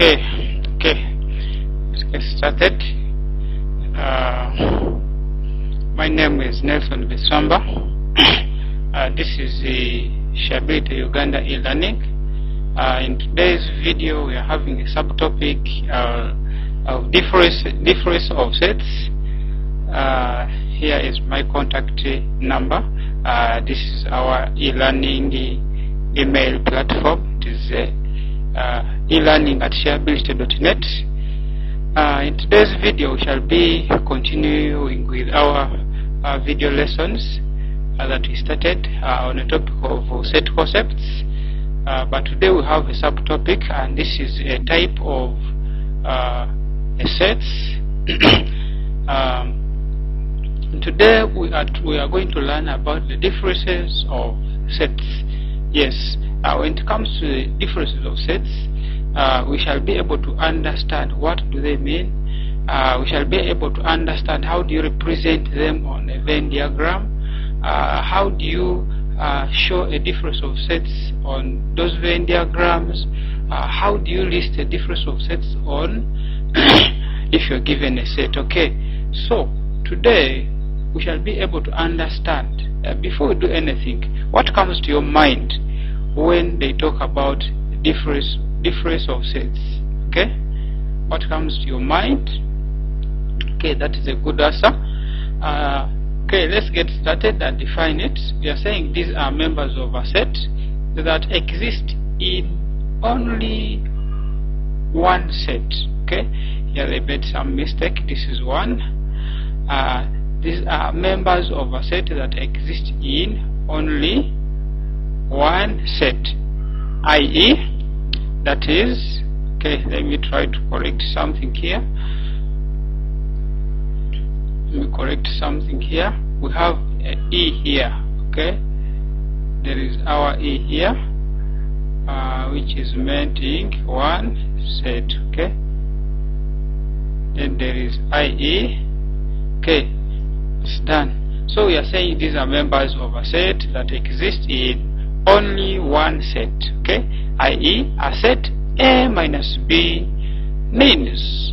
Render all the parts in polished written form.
Okay, let's get started. My name is Nelson Bitswamba. This is the Shareability Uganda e-learning. In today's video, we are having a subtopic of difference of sets. Here is my contact number. This is our e-learning email platform. It is e-learning@shareability.net. In today's video, we shall be continuing with our video lessons that we started on the topic of set concepts. But today we have a subtopic, and this is a type of sets. Today we are going to learn about the differences of sets. Yes, when it comes to the differences of sets, we shall be able to understand what do they mean. We shall be able to understand how do you represent them on a Venn diagram. How do you show a difference of sets on those Venn diagrams. How do you list a difference of sets on if you're given a set. Okay, so today we shall be able to understand, before we do anything, what comes to your mind when they talk about difference of sets. Okay, what comes to your mind? Okay, that is a good answer. Okay, let's get started and define it. We are saying these are members of a set that exist in only one set. Okay, here they made some mistake. This is one. These are members of a set that exist in only one set, i.e., that is, okay, let me try to correct something here. We have E here. Okay, there is our E here, which is meaning one set. Okay, then there is IE. Okay, it's done. So we are saying these are members of a set that exist in only one set. Okay, i.e., a set A minus B means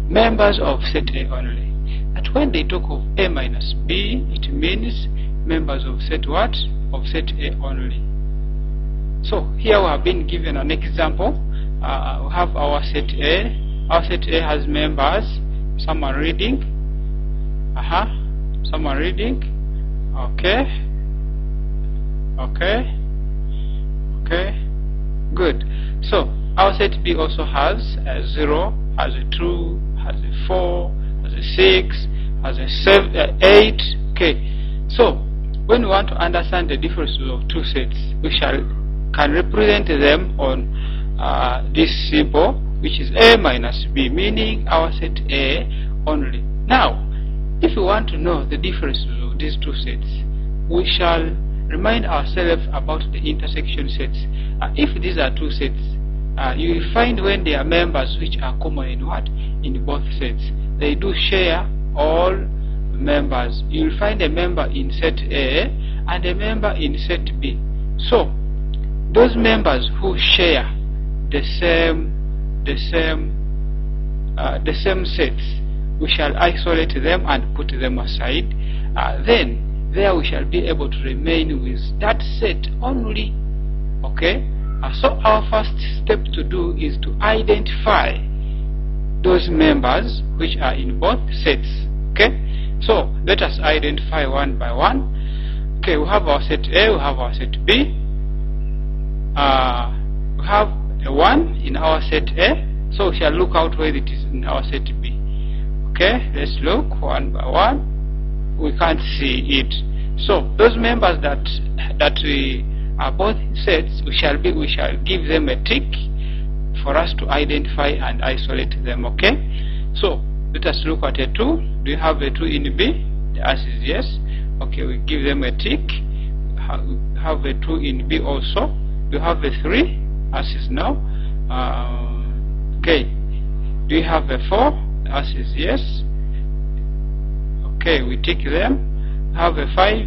members of set A only. But when they talk of A minus B, it means members of set what? Of set A only. So here we have been given an example. We have our set A. Our set A has members. Someone reading? Someone reading? Okay. Good. So our set B also has a 0, has a 2, has a 4, has a 6, has a 7, 8. Okay. So when we want to understand the differences of two sets, we can represent them on this symbol, which is A minus B, meaning our set A only. Now, if we want to know the differences of these two sets, we shall remind ourselves about the intersection sets. If these are two sets, you will find when they are members which are common in what? In both sets. They do share all members. You will find a member in set A and a member in set B. So those members who share the same sets, we shall isolate them and put them aside. Then there we shall be able to remain with that set only. Okay, so our first step to do is to identify those members which are in both sets. Okay, so let us identify one by one. Okay, we have our set A, we have our set B. We have a 1 in our set A, so we shall look out whether it is in our set B. Okay, let's look one by one. We can't see it. So those members that we are both sets, we shall give them a tick for us to identify and isolate them. Okay, so let us look at a 2. Do you have a 2 in B? The answer is yes. Okay, we give them a tick. We have a 2 in B also. Do you have a 3? Answer is no. Okay, do you have a 4? The answer is yes. Okay, we tick them. We have a 5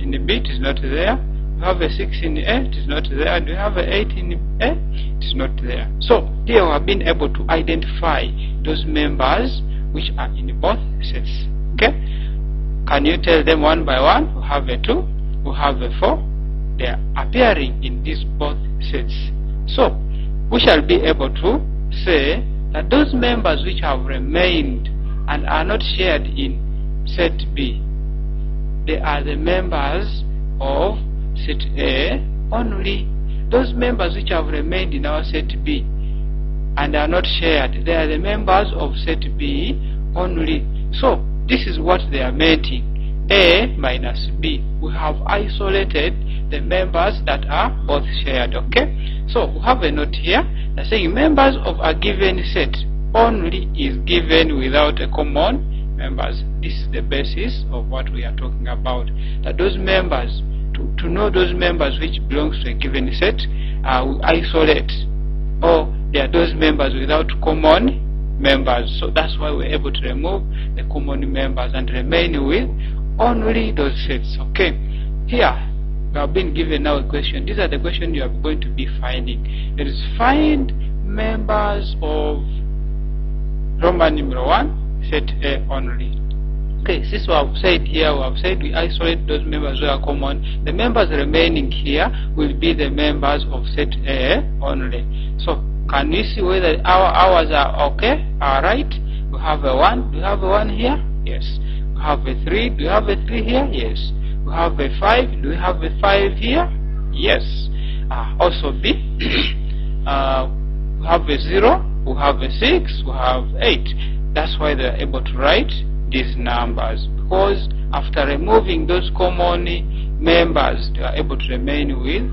in the B, it is not there. We have a 6 in A, it is not there. Do you have a 8 in A? It is not there. So here we have been able to identify those members which are in both sets. Okay, can you tell them one by one? We have a 2, we have a 4. They are appearing in these both sets. So we shall be able to say that those members which have remained and are not shared in set B, they are the members of set A only. Those members which have remained in our set B and are not shared, they are the members of set B only. So this is what they are making, A minus B. We have isolated the members that are both shared. Okay, so we have a note here that's saying members of a given set only is given without a common members. This is the basis of what we are talking about, that those members, to know those members which belongs to a given set, we isolate, or they are those members without common members. So that's why we're able to remove the common members and remain with only those sets. Okay, here we have been given now a question. These are the questions you are going to be finding. It is find members of Roman numeral 1 set A only. Okay, since we have said here, we have said we isolate those members who are common. The members remaining here will be the members of set A only. So can we see whether our hours are okay, are right? We have a 1. Do we have a 1 here? Yes. We have a 3. Do we have a 3 here? Yes. We have a 5. Do we have a 5 here? Yes. Also B. We have a 0. We have a 6. We have 8. That's why they are able to write these numbers, because after removing those common members, they are able to remain with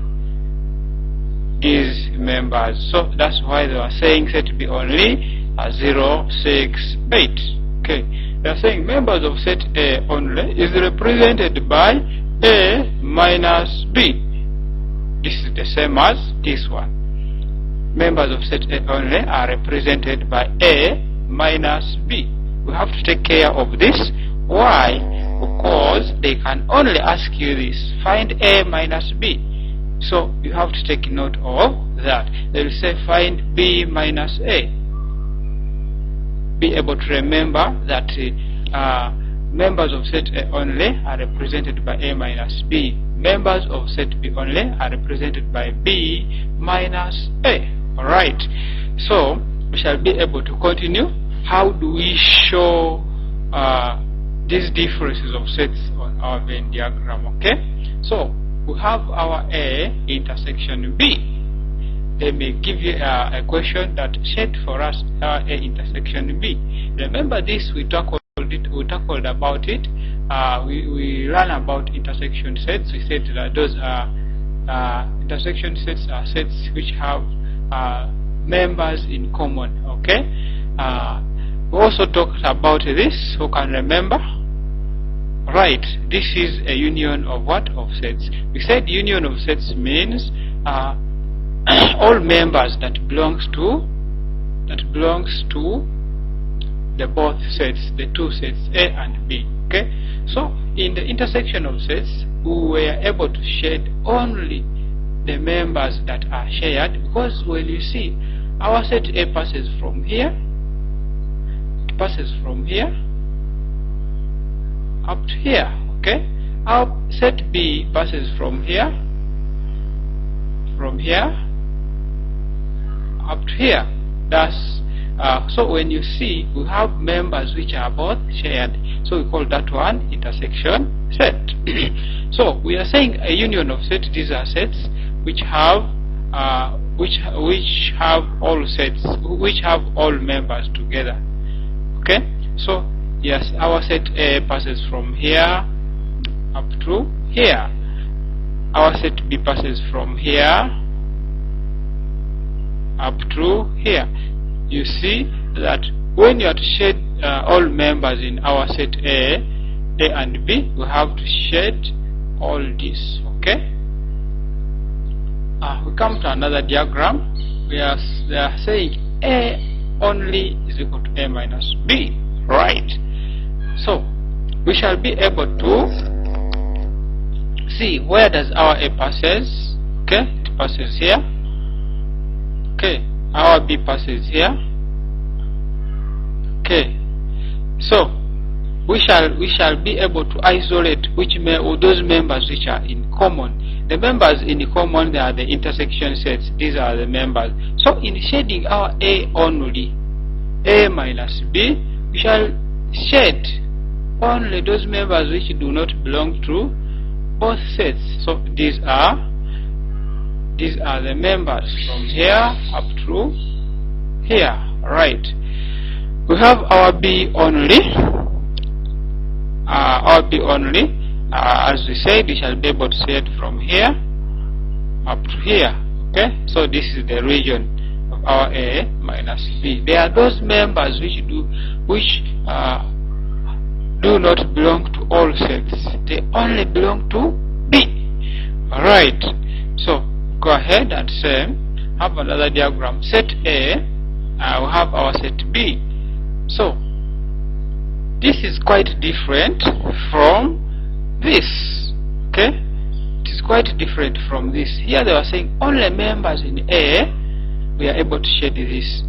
these members. So that's why they are saying set B only 0, 6, 8. Okay, they are saying members of set A only is represented by A minus B. This is the same as this one. Members of set A only are represented by A minus B. We have to take care of this. Why? Because they can only ask you this, find A minus B. So you have to take note of that. They will say find B minus A. Be able to remember that members of set A only are represented by A minus B. Members of set B only are represented by B minus A. Alright, so we shall be able to continue. How do we show these differences of sets on our Venn diagram? Okay, so we have our A intersection B. They may give you a question that set for us our A intersection B. Remember this, we tackled about it. We ran about intersection sets. We said that those are intersection sets are sets which have members in common. Okay, we also talked about this. Who can remember? Right, this is a union of what? Of sets. We said union of sets means all members that belongs to the both sets, the two sets A and B. Okay, so in the intersection of sets, we were able to shed only the members that are shared, because when you see our set A passes from here, it passes from here up to here. Okay, our set B passes from here up to here. That's so when you see we have members which are both shared, so we call that one intersection set. So we are saying a union of sets. These are sets which have all members together. Okay, so yes, our set A passes from here up to here. Our set B passes from here up to here. You see that when you are to shed all members in our set A and B, we have to shed all this. Okay. We come to another diagram. They are saying A only is equal to A minus B. Right. So we shall be able to see where does our A passes. Okay, it passes here. Okay, our B passes here. Okay, so we shall be able to isolate those members which are in common. The members in common, they are the intersection sets. These are the members. So in shading our A only, A minus B, we shall shade only those members which do not belong to both sets. So these are the members from here up to here, right? We have our B only. Our B only. As we said, we shall be able to set from here up to here. Okay, so this is the region of our A minus B. They are those members which do not belong to all sets. They only belong to B. Alright, so go ahead and say, have another diagram. Set A, we have our set B. So this is quite different from this. Okay, it is quite different from this. Here they were saying only members in A, we are able to shade this.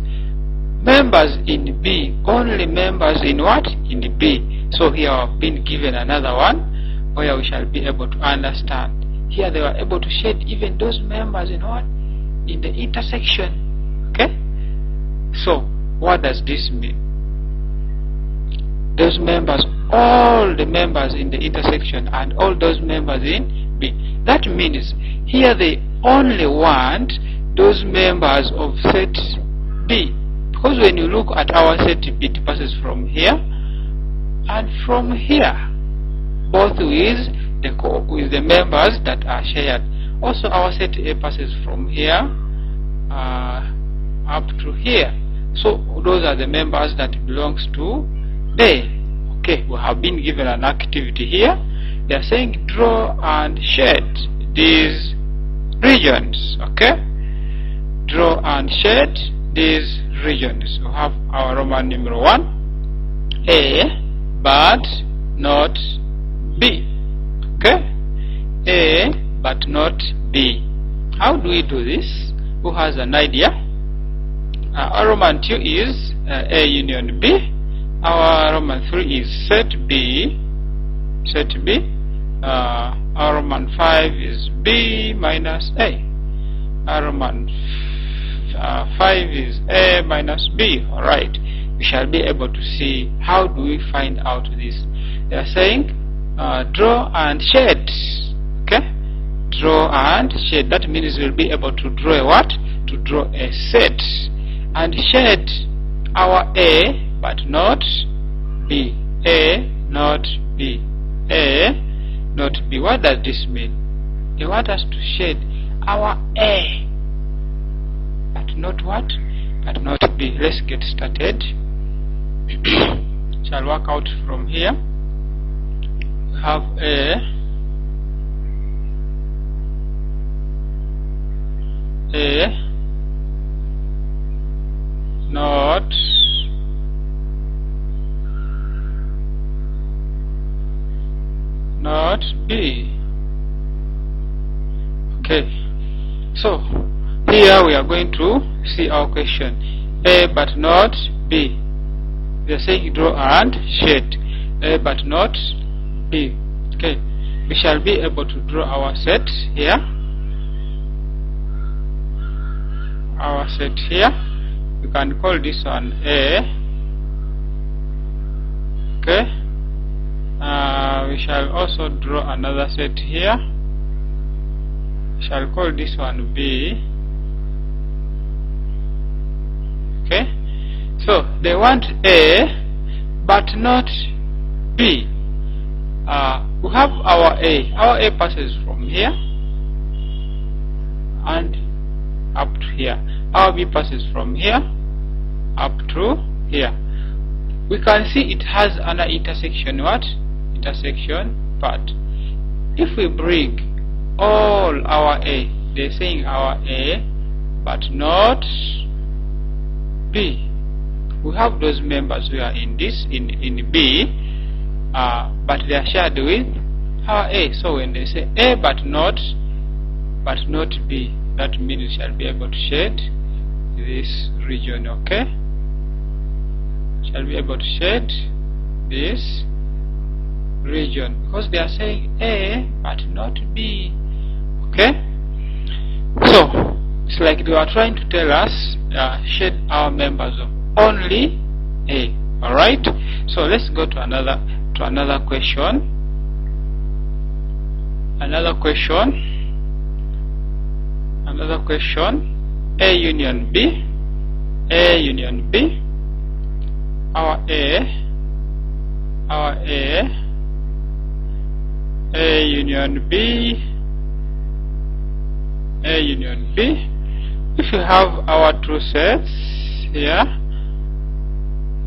Members in B, only members in what? In B. So here I've been given another one where we shall be able to understand. Here they were able to shade even those members in what? In the intersection. Okay, so what does this mean? Those members, all the members in the intersection and all those members in B. That means here they only want those members of set B, because when you look at our set B, it passes from here and from here, both with the members that are shared. Also our set A passes from here up to here. So those are the members that belongs to B. Okay, we have been given an activity here. They are saying draw and shade these regions. Okay, draw and shade these regions. We have our Roman numeral 1, A but not B. Okay, A but not B. How do we do this? Who has an idea? Our Roman 2 is A union B. Our Roman 3 is set B. Our Roman 5 is B minus A. Our Roman 5 is A minus B. Alright, we shall be able to see how do we find out this. They are saying draw and shade. Okay, draw and shade. That means we'll be able to draw a what? To draw a set and shade our A but not B. A not B. A not B. What does this mean? They want us to shade our A but not what? But not B. Let's get started. Shall work out from here. We have A not B. Okay, so here we are going to see our question. A but not B. We are saying draw and shade. A but not B. Okay, we shall be able to draw our set here. Our set here. We can call this one A. Okay. We shall also draw another set here. We shall call this one B. Okay, so they want A but not B. We have our A. Our A passes from here and up to here. Our B passes from here up to here. We can see it has an intersection. What? Intersection part. If we bring all our A, they're saying our A but not B. We have those members who are in this in B, but they are shared with our A. So when they say A but not B, that means we shall be able to shade this region. Okay, shall be able to shade this region because they are saying A but not B. Okay, so it's like they are trying to tell us shade our members of only A. All right, so let's go to another question. Another question. A union B. A union B. Our A union B. A union B. If you have our two sets here,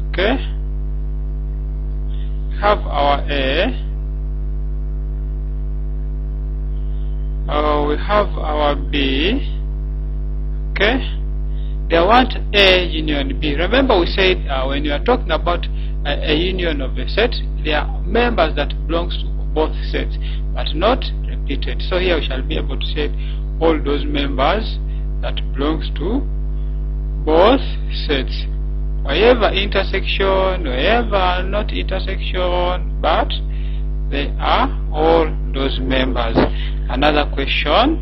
okay, we have our A, we have our B, okay. They want A union B. Remember we said when you are talking about a union of a set, there are members that belongs to both sets but not repeated. So here we shall be able to say all those members that belongs to both sets. Wherever intersection, wherever not intersection, but they are all those members. Another question,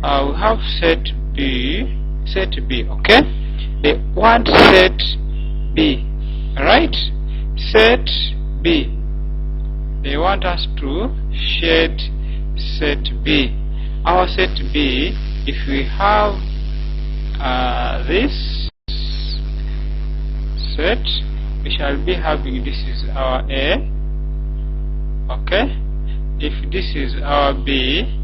we have set B, okay? They want set B, right? Set B. They want us to shade set B. Our set B, if we have this set, we shall be having, this is our A, okay. If this is our B,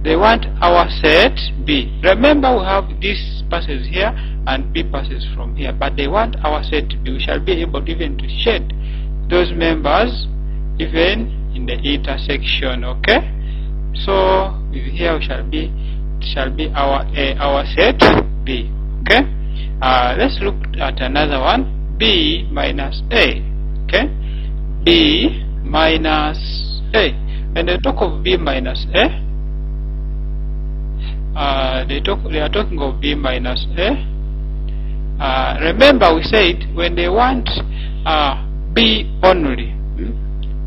they want our set B. Remember we have this passes here and B passes from here, but they want our set B. We shall be able even to shade those members even in the intersection. Okay, so here we shall be our A, our set B. Okay, let's look at another one, B minus A. Okay, B minus A. When they talk of B minus A, they are talking of B minus A. Remember we said when they want B only,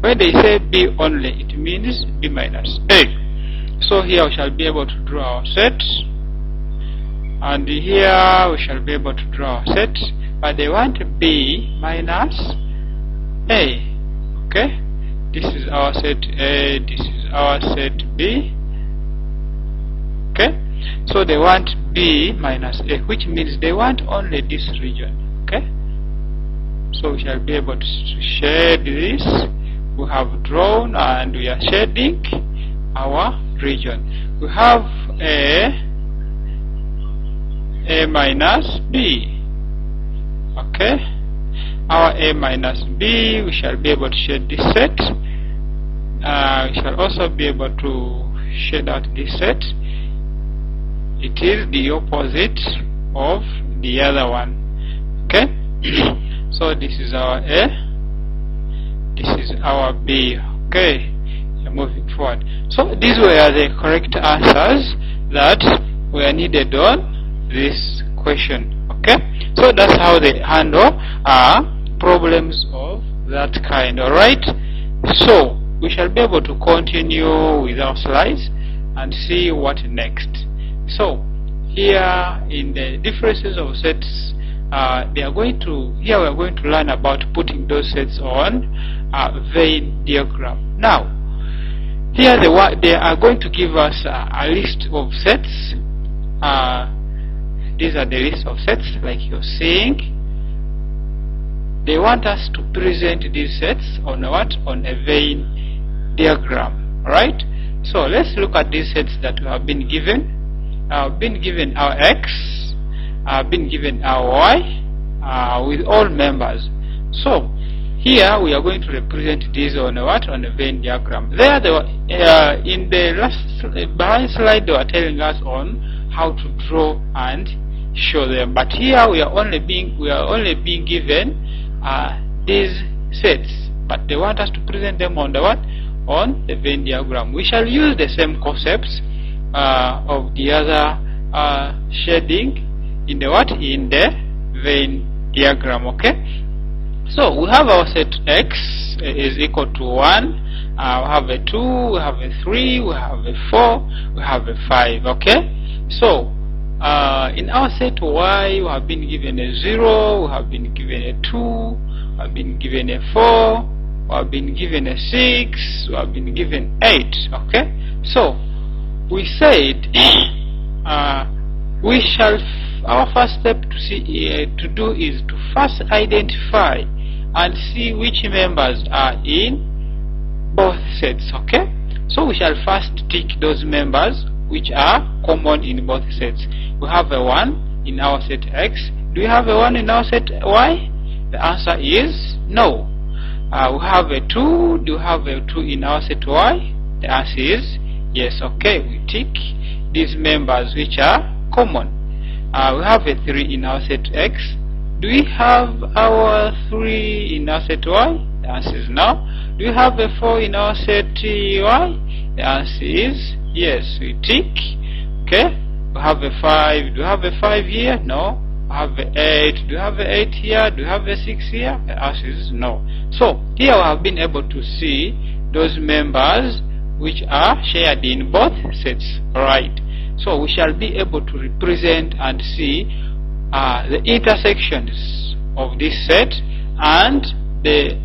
when they say B only, it means B minus A. So here we shall be able to draw our set, and here we shall be able to draw our set, but they want B minus A. Okay, this is our set A, this is our set B. Okay, so they want B minus A, which means they want only this region. Okay, so we shall be able to shade this. We have drawn and we are shading our region. We have A minus B. Okay, our A minus B, we shall be able to shade this set. We shall also be able to shade out this set. It is the opposite of the other one. Okay, so this is our A, this is our B. Okay, we are moving forward. So these were the correct answers that were needed on this question. Okay, so that's how they handle problems of that kind. All right, so we shall be able to continue with our slides and see what next. So here in the differences of sets, we are going to learn about putting those sets on a Venn diagram. Now here they are going to give us a list of sets. These are the list of sets like you're seeing. They want us to present these sets on what? On a Venn diagram. Right? So let's look at these sets that we have been given. Been given our X, been given our Y, with all members. So here we are going to represent these on what? On a Venn diagram. There they were, in the last behind slide they were telling us on how to draw and show them, but here we are only being given these sets, but they want us to present them on the what? On the Venn diagram. We shall use the same concepts of the other shading in the what? In the Venn diagram. Okay, so we have our set X is equal to 1, we have a 2, we have a 3, we have a 4, we have a 5. Okay, so in our set Y we have been given a 0, we have been given a 2, we have been given a 4, we have been given a 6, we have been given 8. Okay, so we said we shall our first step to do is to first identify and see which members are in both sets. Okay, so we shall first tick those members which are common in both sets. We have a 1 in our set X. Do we have a 1 in our set Y? The answer is no. We have a 2. Do we have a 2 in our set Y? The answer is yes. Okay, we tick these members which are common. We have a 3 in our set X. Do we have our 3 in our set Y? The answer is no. Do we have a 4 in our set Y? The answer is yes. We tick. Okay, we have a 5. Do we have a 5 here? No. We have a 8. Do we have a 8 here? Do we have a 6 here? The answer is no. So here we have been able to see those members which are shared in both sets. Right. So we shall be able to represent and see the intersections of this set and the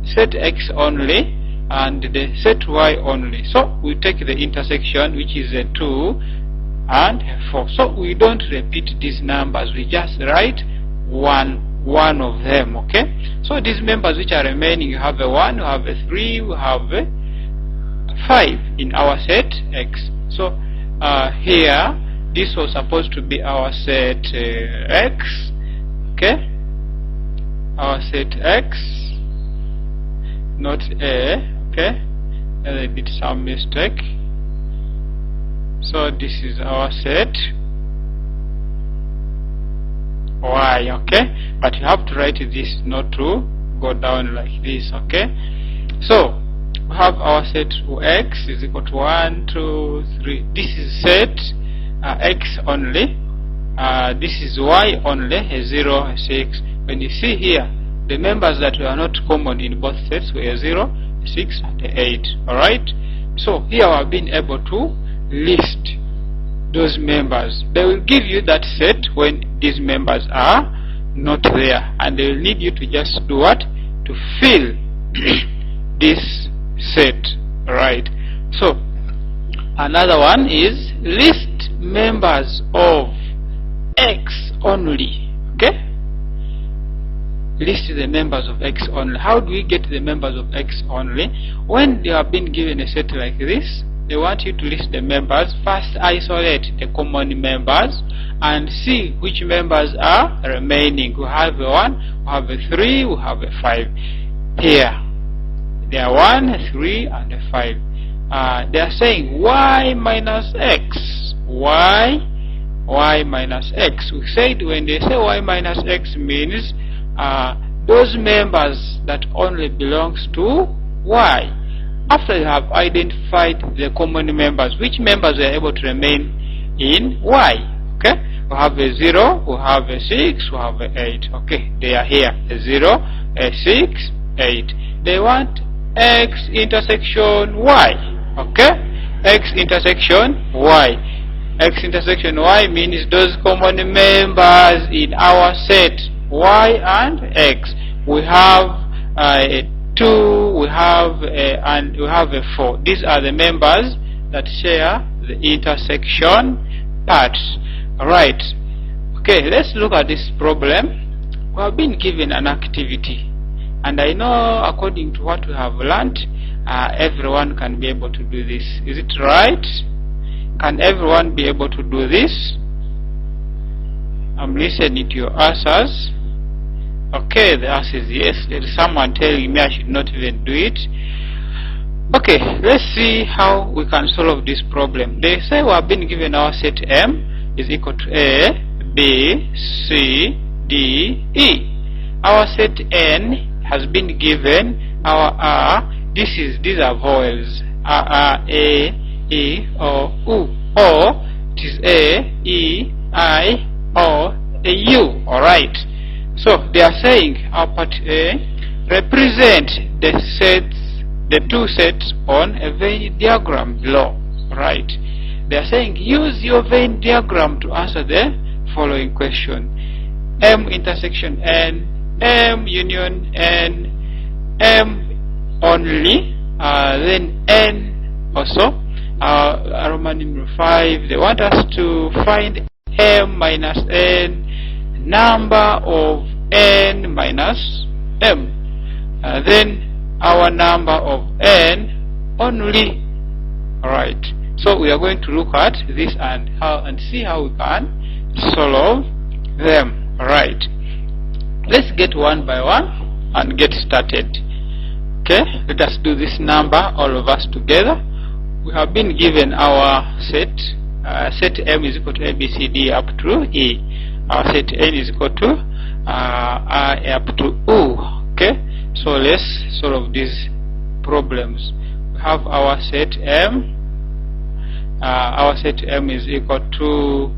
set X only and the set Y only. So we take the intersection, which is a 2 and a 4. So we don't repeat these numbers, we just write one of them. Okay, so these members which are remaining, you have a 1, you have a 3, you have a 5 in our set X. So here this was supposed to be our set X. Okay, our set X, not A. Okay, I did some mistake. So this is our set Y. Okay, but you have to write this, not to go down like this. Okay, so we have our set X is equal to 1, 2, 3. This is set X only. This is Y only, a 0, a 6. When you see here, the members that were not common in both sets were a 0, a 6, and a 8. Alright? So here I've been able to list those members. They will give you that set when these members are not there, and they will need you to just do what? To fill this set. Right? So another one is list members of X only. Okay, list the members of X only. How do we get the members of X only? When they have been given a set like this, they want you to list the members. First isolate the common members and see which members are remaining. We have a 1, we have a 3, we have a 5. Here they are 1, 3, and a 5. They are saying Y minus X. Y minus X. We said when they say Y minus X means those members that only belongs to Y. After you have identified the common members, which members are able to remain in Y? Okay, we have a 0, we have a 6, we have a 8. Okay, they are here, a 0, a 6, 8. They want X intersection Y. Okay, X intersection Y. X intersection Y means those common members in our set Y and X. We have a 2, we have a, and we have a 4. These are the members that share the intersection parts. Alright. Okay, let's look at this problem. We have been given an activity, and I know according to what we have learned, everyone can be able to do this. Is it right? Can everyone be able to do this? I'm listening to your answers. Okay, the answer is yes. There is someone telling me I should not even do it. Okay, let's see how we can solve this problem. They say we have been given our set M is equal to A, B, C, D, E. Our set N has been given our R. These are vowels. R, A, E, O, U. O It is A, E, I, or a U. Alright. So they are saying our part A, represent the two sets on a Venn diagram below. Right. They are saying use your Venn diagram to answer the following question. M intersection N, M union N, M only, then N also. Roman numeral 5, they want us to find M minus N, number of N minus M. Then our number of N only. Alright. So we are going to look at this and see how we can solve them. Alright. Let's get one by one and get started. Okay, let us do this number, all of us together. We have been given our set. Set M is equal to A, B, C, D up to E. Our set N is equal to I up to U. Okay, so let's solve these problems. We have our set M. Our set M is equal to,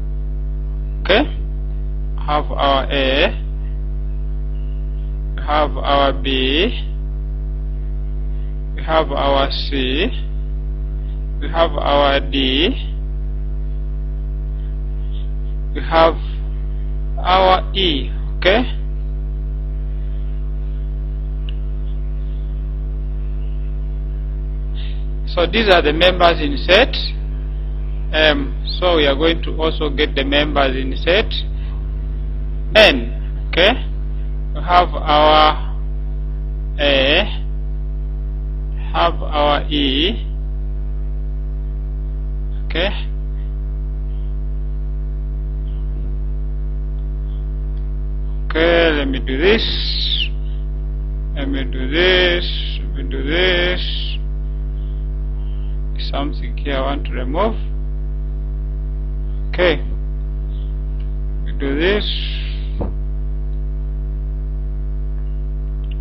okay, have our A, we have our B, we have our C, we have our D, we have our E. Okay, so these are the members in set M. So we are going to also get the members in set N. Okay, we have our A, have our E. Okay, okay, let me do this, let me do this, let me do this. Something here I want to remove. Okay, we do this.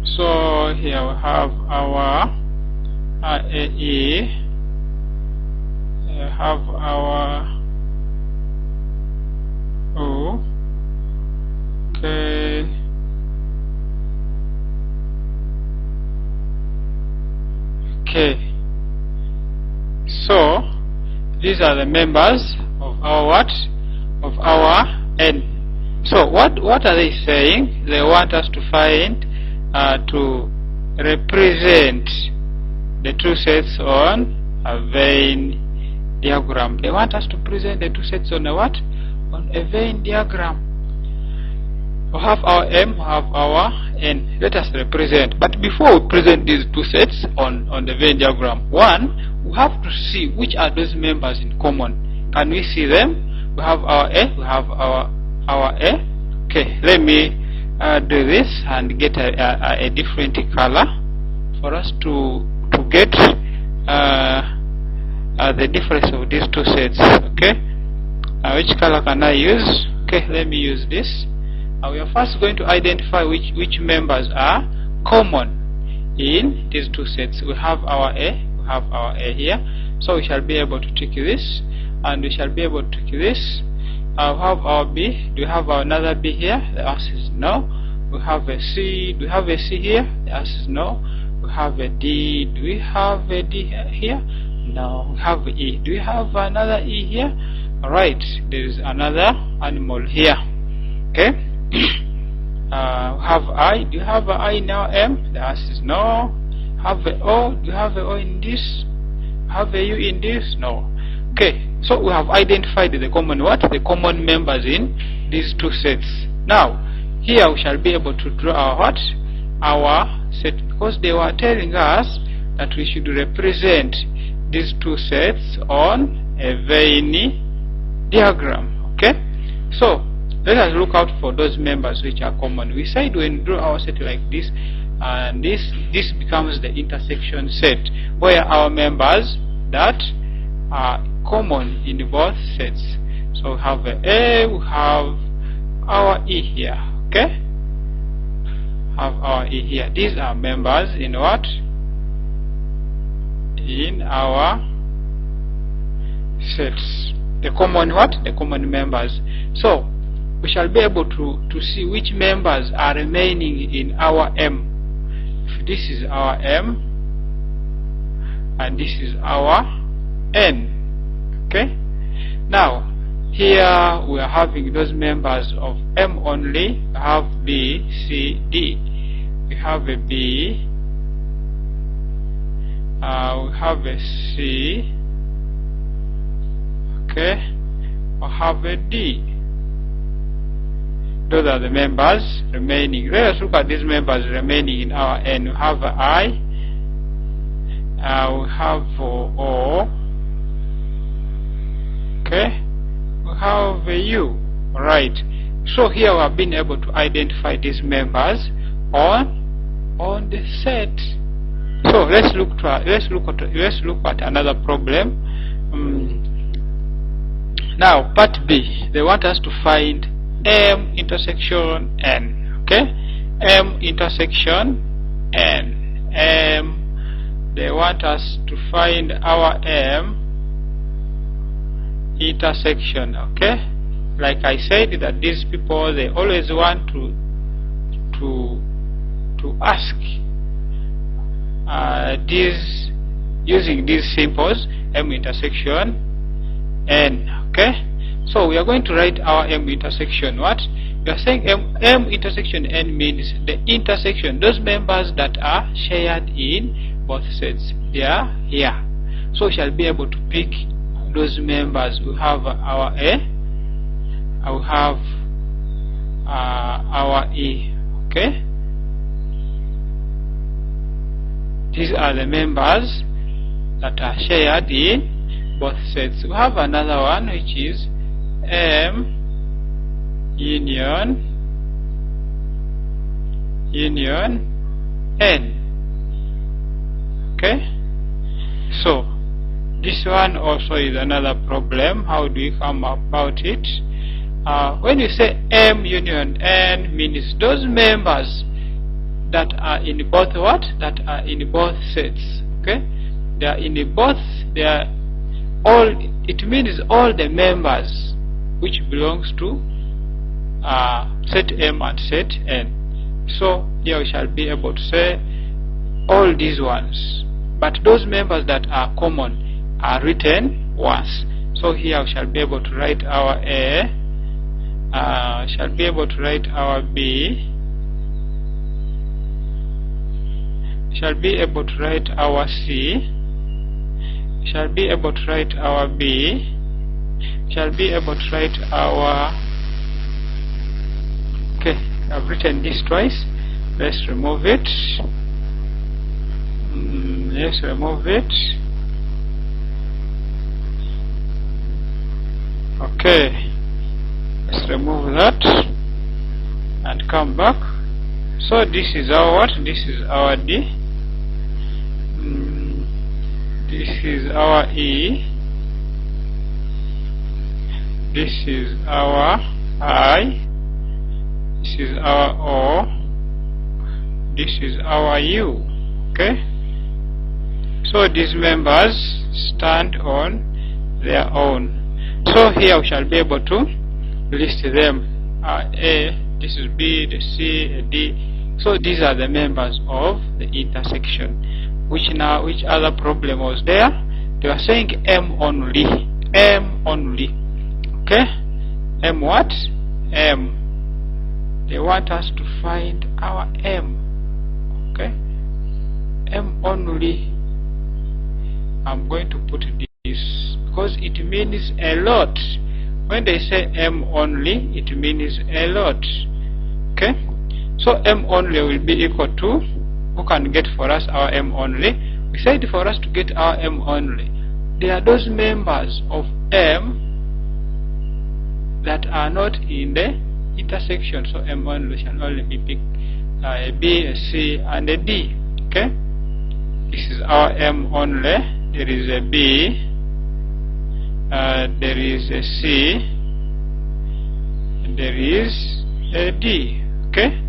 So here we have our AE, have our O. Okay, okay. So these are the members of our what? Of our N. So what are they saying? They want us to find, to represent the two sets on a Venn diagram. They want us to present the two sets on a what? On a Venn diagram. We have our M, we have our N. Let us represent. But before we present these two sets on the Venn diagram, one, we have to see which are those members in common. Can we see them? We have our A, we have our A. Okay, let me do this and get a different color for us to get the difference of these two sets. Okay, which color can I use? Okay, let me use this. We are first going to identify which members are common in these two sets. We have our A, we have our A here, so we shall be able to tick this, and we shall be able to tick this. We have our B. Do we have another B here? The answer is no. We have a C. Do we have a C here? The answer is no. We have a D. Do we have a D here? No. We have E. Do we have another E here? Alright, there is another animal here. Okay. We have I. Do you have an I in our M? The answer is no. Have a O. Do you have a O in this? Have a U in this? No. Okay, so we have identified the common what? The common members in these two sets. Now, here we shall be able to draw our what? Our set, because they were telling us that we should represent these two sets on a Venn diagram. Okay, so let us look out for those members which are common. We said when we draw our set like this, and this becomes the intersection set, where our members that are common in both sets. So we have A, we have our E here. Okay, have our E here. These are members in what? In our sets. the common what? The common members. So we shall be able to see which members are remaining in our M. If this is our M and this is our N. Okay? Now here we are having those members of M only. We have B, C, D. We have a B, we have a C, okay, we have a D. Those are the members remaining. Let us look at these members remaining in our N. We have I, we have O, okay, we have a U. Right. So here we have been able to identify these members on the set. So let's look at another problem. Now part B, they want us to find M intersection N. Okay, M intersection N. They want us to find our M intersection. Okay, like I said, that these people, they always want to ask using these symbols, M intersection N. Okay, so we are going to write our M intersection. What we are saying, M intersection N means the intersection, those members that are shared in both sets. They are here. So we shall be able to pick those members. We have our A, we have our E. Okay, these are the members that are shared in both sets. We have another one which is M union N. Okay, so this one also is another problem. How do we come about it? When you say M union N, means those members that are in both what? That are in both sets. Okay, they are in both. They are all. It means all the members which belongs to set M and set N. So here we shall be able to say all these ones, but those members that are common are written once. So here we shall be able to write our A, shall be able to write our B, shall be able to write our C, shall be able to write our B, shall be able to write our, okay, I've written this twice. Let's remove it. Let's remove it. Okay, let's remove that and come back. So this is our what? This is our D. This is our E. This is our I. This is our O. This is our U. Okay, so these members stand on their own. So here we shall be able to list them. A, this is B, the C, a D. So these are the members of the intersection. Which other problem was there? They were saying M only. M only. Okay? M what? M. They want us to find our M. Okay? M only. I'm going to put this because it means a lot. When they say M only, it means a lot. Okay? So M only will be equal to, who can get for us our M only? We said for us to get our M only, there are those members of M that are not in the intersection. So M only shall only be picked a B, a C, and a D. Okay? This is our M only. There is a B, there is a C, and there is a D. Okay?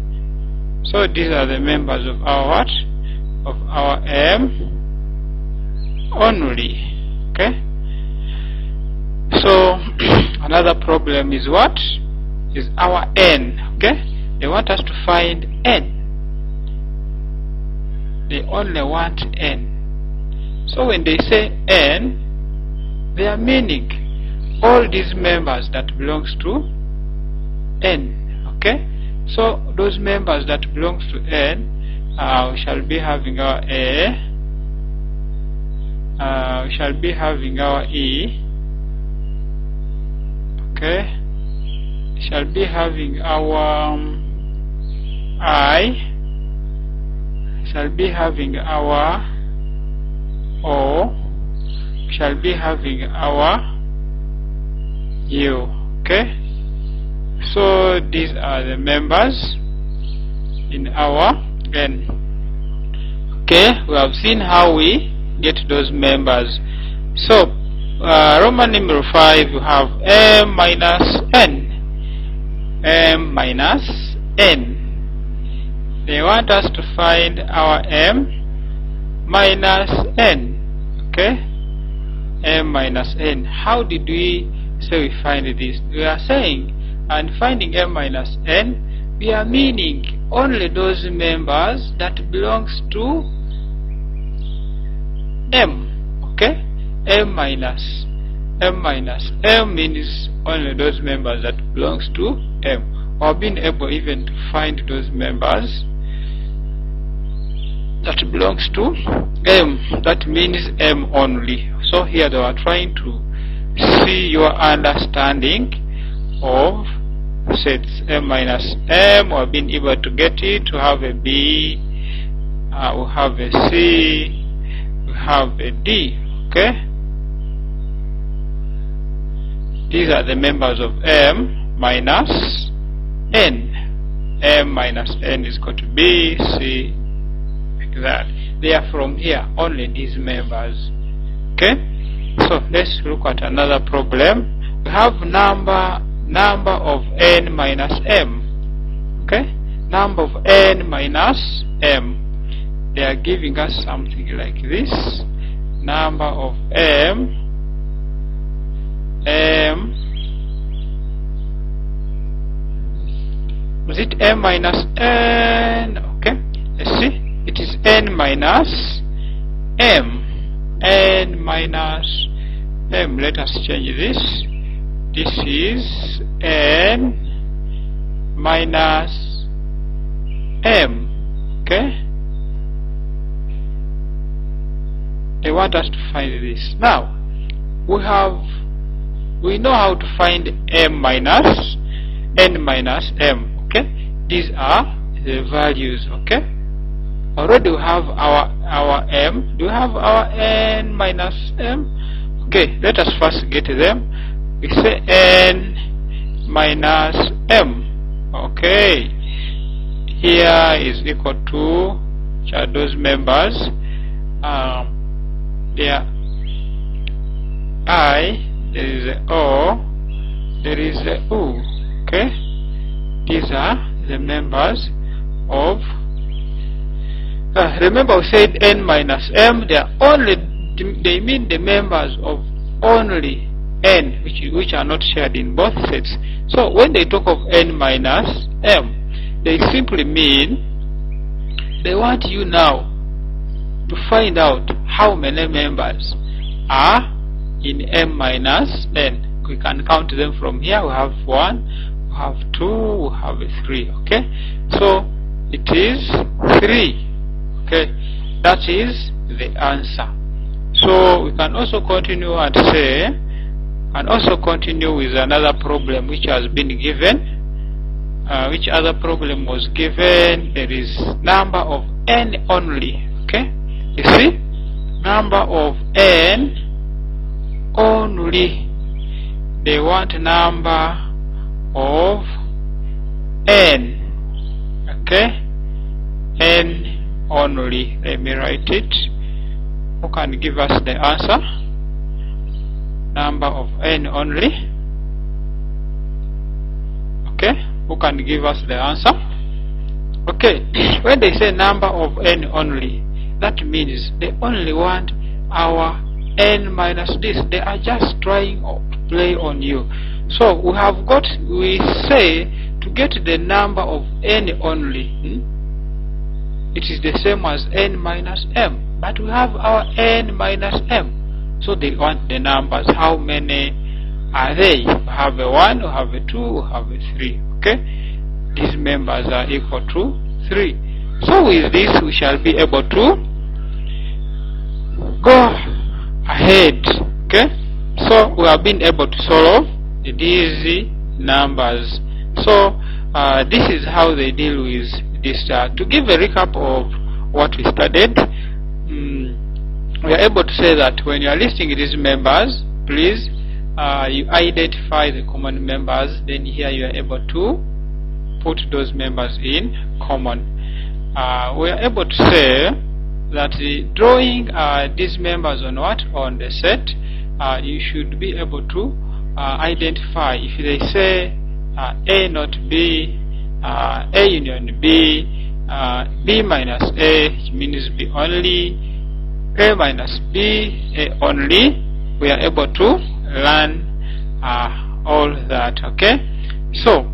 So these are the members of our what? Of our M only. Okay? So So another problem is what? Is our n. Okay, they want us to find n. They only want n. So when they say n, they are meaning all these members that belongs to n. Okay, so those members that belongs to n, we shall be having our a, we shall be having our e. Okay, we shall be having our I, shall be having our O, shall be having our U. Okay, so these are the members in our n. Okay, we have seen how we get those members. So Roman numeral 5, you have m minus n. M minus n. They want us to find our m minus n. Okay, m minus n. How did we say we find this? We are saying, and finding m minus n, we are meaning only those members that belongs to m. Okay, m minus m means only those members that belongs to m, or being able even to find those members that belongs to m, that means m only. So here they are trying to see your understanding of sets m minus m, or being able to get it, to have a b, we have a c, we have a d. Okay, these are the members of m minus n. M minus n is equal to b, c, like that. They are from here, only these members. Okay, so let's look at another problem. We have number of n minus m. Okay, number of n minus m. They are giving us something like this. Number of m was it m minus n? Okay, let's see. It is n minus m. N minus m. Let us change this. This is n minus m. Okay, they want us to find this. Now we know how to find m minus n minus m. Okay, these are the values. Okay, already we have our m. Do we have our n minus m? Okay, let us first get them. We say n minus m. Okay, here is equal to, which are those members? There I, there is a O, there is a U. Okay, these are the members of, remember we said n minus m. They are only, they mean the members of only n, which are not shared in both sets. So when they talk of n minus m, they simply mean they want you now to find out how many members are in m minus n. We can count them from here. We have 1, we have 2, we have 3. Okay, so it is 3. Okay, that is the answer. So we can also continue and say, and also continue with another problem which has been given. Which other problem was given? There is number of n only. Okay, you see, number of n only. They want number of n. Okay, n only. Let me write it. Who can give us the answer? Number of n only. Okay, who can give us the answer? Okay, when they say number of n only, that means they only want our n minus this. They are just trying play on you. So we say to get the number of n only, it is the same as n minus m, but we have our n minus m. So they want the numbers. How many are they? We have a 1, we have a 2, we have a 3. Okay, these members are equal to 3. So with this we shall be able to go ahead. Okay, so we have been able to solve these numbers. So this is how they deal with this. To give a recap of what we studied, we are able to say that when you are listing these members, please you identify the common members. Then here you are able to put those members in common. We are able to say that drawing these members on the set, you should be able to identify. If they say A not B, A union B, B minus A, which means B only, A minus B, A only, we are able to learn all that. Okay, so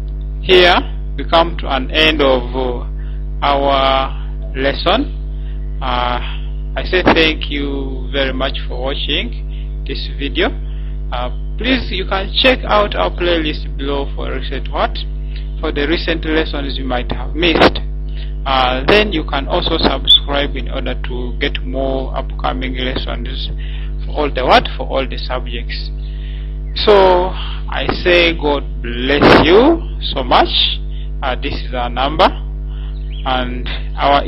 here we come to an end of our lesson. I say thank you very much for watching this video. Please, you can check out our playlist below for the recent lessons you might have missed. Then you can also subscribe in order to get more upcoming lessons for all the subjects. So I say God bless you so much. This is our number and our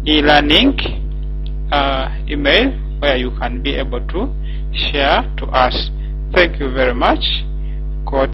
e-learning email, where you can be able to share to us. Thank you very much. God